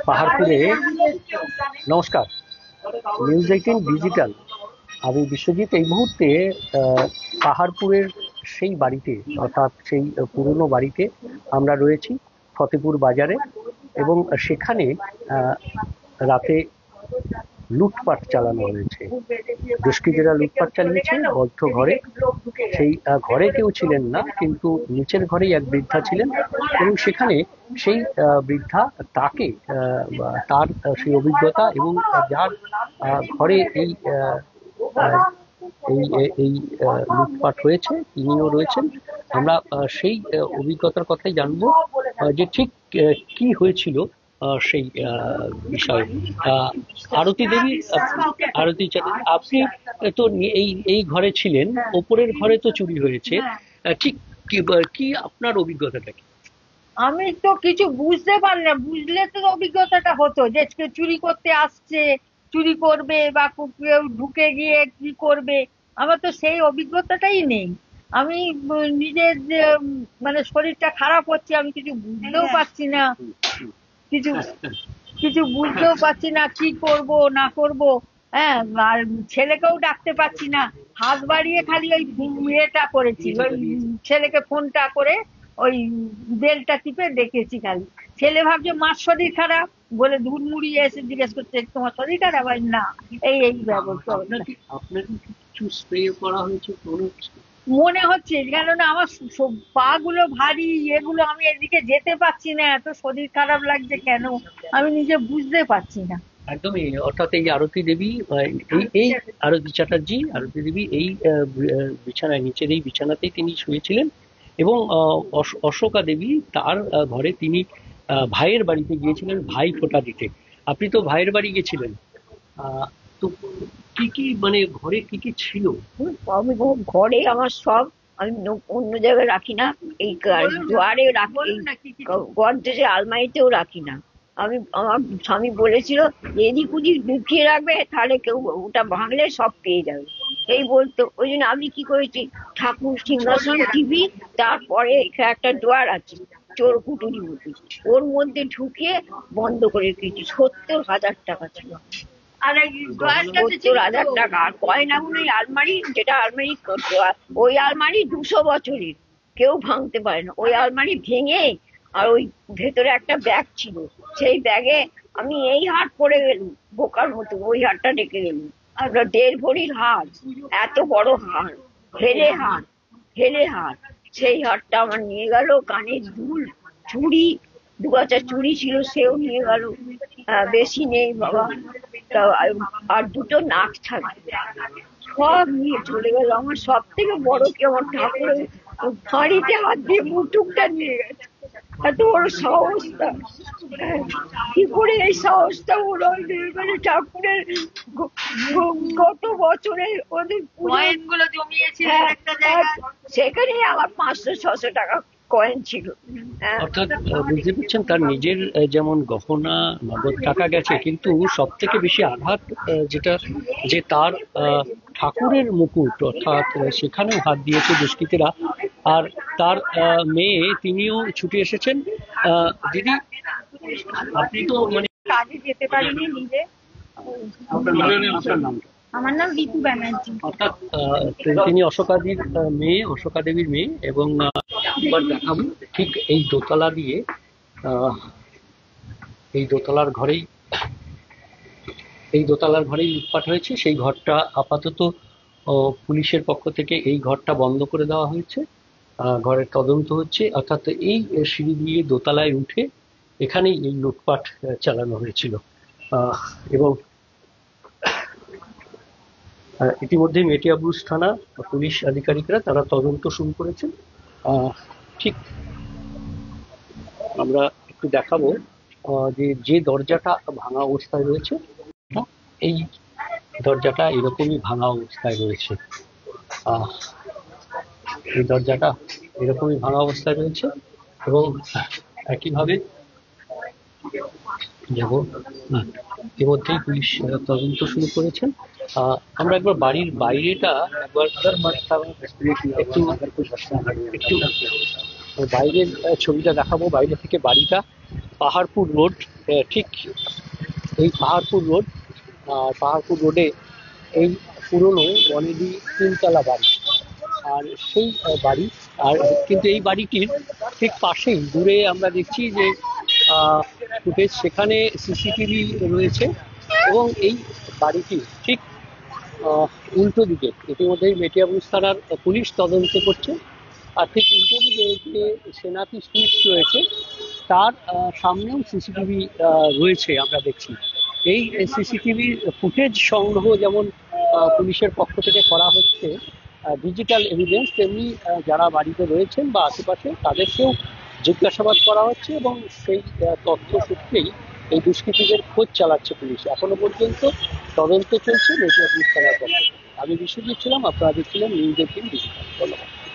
পাহাড়পুরে নমস্কার, news 18 digital. আমি বিশ্বজিৎ। এই মুহূর্তে পাহাড়পুরের সেই বাড়িতে, অর্থাৎ সেই পুরনো বাড়িতে আমরা রয়েছি, ফতেপুর বাজারে। এবং সেখানে রাতে লুটপাট চালানো হয়েছে। দুষ্কৃতীরা লুটপাট চালিয়েছে বদ্ধ ঘরে। সেই ঘরে কেউ ছিলেন না, কিন্তু নিচের ঘরেই এক বৃদ্ধা ছিলেন। এবং সেখানে সেই বৃদ্ধা তাকে তার সেই অভিজ্ঞতা এবং যার ঘরে এই এই এই লুটপাট হয়েছে তিনিও রয়েছেন। আমরা সেই অভিজ্ঞতার কথাই জানবো, যে ঠিক কি হয়েছিল সেই বিষয়ে। আরতি দেবী, আরতি চ্যাটার্জি, আপনি তো এই ঘরে ছিলেন, ওপরের ঘরে তো চুরি হয়েছে, ঠিক কি আপনার অভিজ্ঞতাটা কি? আমি তো কিছু বুঝতে পারি না। বুঝলে তো অভিজ্ঞতাটা হতো যে চুরি করতে আসছে, চুরি করবে, বা কেউ ঢুকে গিয়ে কি করবে। আমার তো সেই অভিজ্ঞতাটাই নেই। আমি নিজের মানে শরীরটা খারাপ হচ্ছে, আমি কিছু বুঝতেও পারছি না, কিছু কিছু বুঝতেও পারছি না কি করব না করব। হ্যাঁ, আর ছেলেকেও ডাকতে পারছি না। হাত বাড়িয়ে খালি ওই ইয়েটা করেছি, ওই ছেলেকে ফোনটা করে ওই বেলটা টিপে ডেকেছি খালি। ছেলে ভাবছে মার শরীর খারাপ বলে দুধ মুড়িয়ে এসে জিজ্ঞেস করছে তোমার শরীর খারাপ হয় না। এই এই ব্যবস্থা মনে হচ্ছে, কেননা আমার পা গুলো ভারী, এগুলো আমি এদিকে যেতে পারছি না, এত শরীর খারাপ লাগছে কেন আমি নিজে বুঝতে পারছি না। একদমই। অর্থাৎ এই আরতি দেবী, এই আরতি চ্যাটার্জি, আরতি দেবী এই বিছানায়, নিচের এই বিছানাতেই তিনি শুয়েছিলেন। এবং অশোকা দেবী তার ঘরে তিনি ভাইয়ের বাড়িতে গিয়েছিলেন ভাই ফোঁটা দিতে। আপনি তো ভাইয়ের বাড়ি গেছিলেন, তো কি কি মানে ঘরে কি কি ছিল? আমি ঘরে আমার সব, আমি অন্য জায়গায় রাখি না, এই দুয়ারে রাখি, গডরেজে আলমারিতেও রাখি না। আমার স্বামী বলেছিল এদিক ওদিক লুকিয়ে রাখবে, তাহলে কেউ ওটা ভাঙলে সব পেয়ে যাবে, এই বলতো। ওই জন্য আমি কি করেছি, ঠাকুর সিংহাসন টিভি, তারপরে এখানে একটা দুয়ার আছে চোর কুটুরি মতো, ওর মধ্যে ঢুকিয়ে বন্ধ করে রেখেছি। 70,000 টাকা ছিল, 70,000 টাকা। আর গয়নাগুলো আলমারি, যেটা আলমারি, ওই আলমারি 200 বছরের, কেউ ভাঙতে পারে না। ওই আলমারি ভেঙে, আর ওই ভেতরে একটা ব্যাগ ছিল, সেই ব্যাগে আমি এই হার পরে গেলুম বোকার মতো, ওই হারটা রেখে গেলুম। আর 1.5 ভরির হার, এত বড় হার, হেলে হার, হেলে হার। সেই হারটা আমার নিয়ে গেল। কানের দুল, চুড়ি, 2 চুড়ি ছিল, সেও নিয়ে গেল। বেশি নেই বাবা, আর 2 নাক ছাড়া সব নিয়ে চলে গেল। আমার সব থেকে বড় কি, আমার ঠাকুরের হাঁড়িতে হাত দিয়ে মুটুকটা নিয়ে গেছে। এত বড় সাহসটা, কি করে এই সাহসটা ওরা মানে ঠাকুরের গত বছরে ওদের কয়েনগুলো জমিয়েছে সেখানে আমার 500-600 টাকা কয়েন ছিল। অর্থাৎ বুঝতে পারছেন, তার নিজের যেমন গহনা নগদ টাকা গেছে, কিন্তু সব থেকে বেশি আঘাত যেটা, যে তার ঠাকুরের মুকুট, অর্থাৎ সেখানেও হাত দিয়েছে দুষ্কৃতীরা। আর তার মেয়ে, তিনিও ছুটে এসেছেন। দিদি, আপনি তো মানে কাজে যেতে পারিনি নিজে। আপনার নামটা? আমার নাম ঋতু ব্যানার্জি। অর্থাৎ তিনি অশোকাদির মেয়ে, অশোকা দেবীর মেয়ে। এবং এবার দেখাবো ঠিক এই দোতলা দিয়ে, এই দোতলার ঘরেই লুটপাট হয়েছে। সেই ঘরটা আপাতত পুলিশের পক্ষ থেকে এই ঘরটা বন্ধ করে দেওয়া হয়েছে, ঘরের তদন্ত হচ্ছে। অর্থাৎ এই সিঁড়ি দিয়ে দোতলায় উঠে এখানেই এই লুটপাট চালানো হয়েছিল। এবং ইতিমধ্যে মেটিয়াবুরুজ থানা পুলিশ আধিকারিকরা তারা তদন্ত শুরু করেছেন। ঠিক আমরা একটু দেখাবো যে দরজাটা ভাঙা অবস্থায় রয়েছে, এই দরজাটা এরকমই ভাঙা অবস্থায় রয়েছে। এই দরজাটা এরকমই ভাঙা অবস্থায় রয়েছে। এবং একইভাবে যাব, ইতিমধ্যেই পুলিশ তদন্ত শুরু করেছেন। আমরা একবার বাড়ির বাইরেটা একবার একটু বাইরের ছবিটা দেখাবো। বাইরে থেকে বাড়িটা, পাহাড়পুর রোড, ঠিক এই পাহাড়পুর রোড, পাহাড়পুর রোডে এই পুরনো বনেদি তিনতলা বাড়ি। আর সেই বাড়ি, আর কিন্তু এই বাড়িটির ঠিক পাশেই দূরে আমরা দেখছি যে ফুটেজ, সেখানে সিসিটিভি রয়েছে এবং এই বাড়িটি ঠিক উল্টো দিকে ইতিমধ্যেই মেটিয়াবুরুজ থানার পুলিশ তদন্ত করছে। আর ঠিক উল্টো দিকে যে সেনাতি সুইটস রয়েছে তার সামনেও সিসিটিভি রয়েছে আমরা দেখছি। এই সিসিটিভির ফুটেজ সংগ্রহ যেমন পুলিশের পক্ষ থেকে করা হচ্ছে ডিজিটাল এভিডেন্স, তেমনি যারা বাড়িতে রয়েছেন বা আশেপাশে তাদেরকেও জিজ্ঞাসাবাদ করা হচ্ছে এবং সেই তথ্য সূত্রেই এই দুষ্কৃতীদের খোঁজ চালাচ্ছে পুলিশ। এখনো পর্যন্ত তদন্ত চলছে মেটিয়াবুরুজ থানার পক্ষ থেকে। আমি বিশ্বজিৎ ছিলাম, আপনারা দেখছিলেন নিউজ 18 ডিজিটাল। ধন্যবাদ।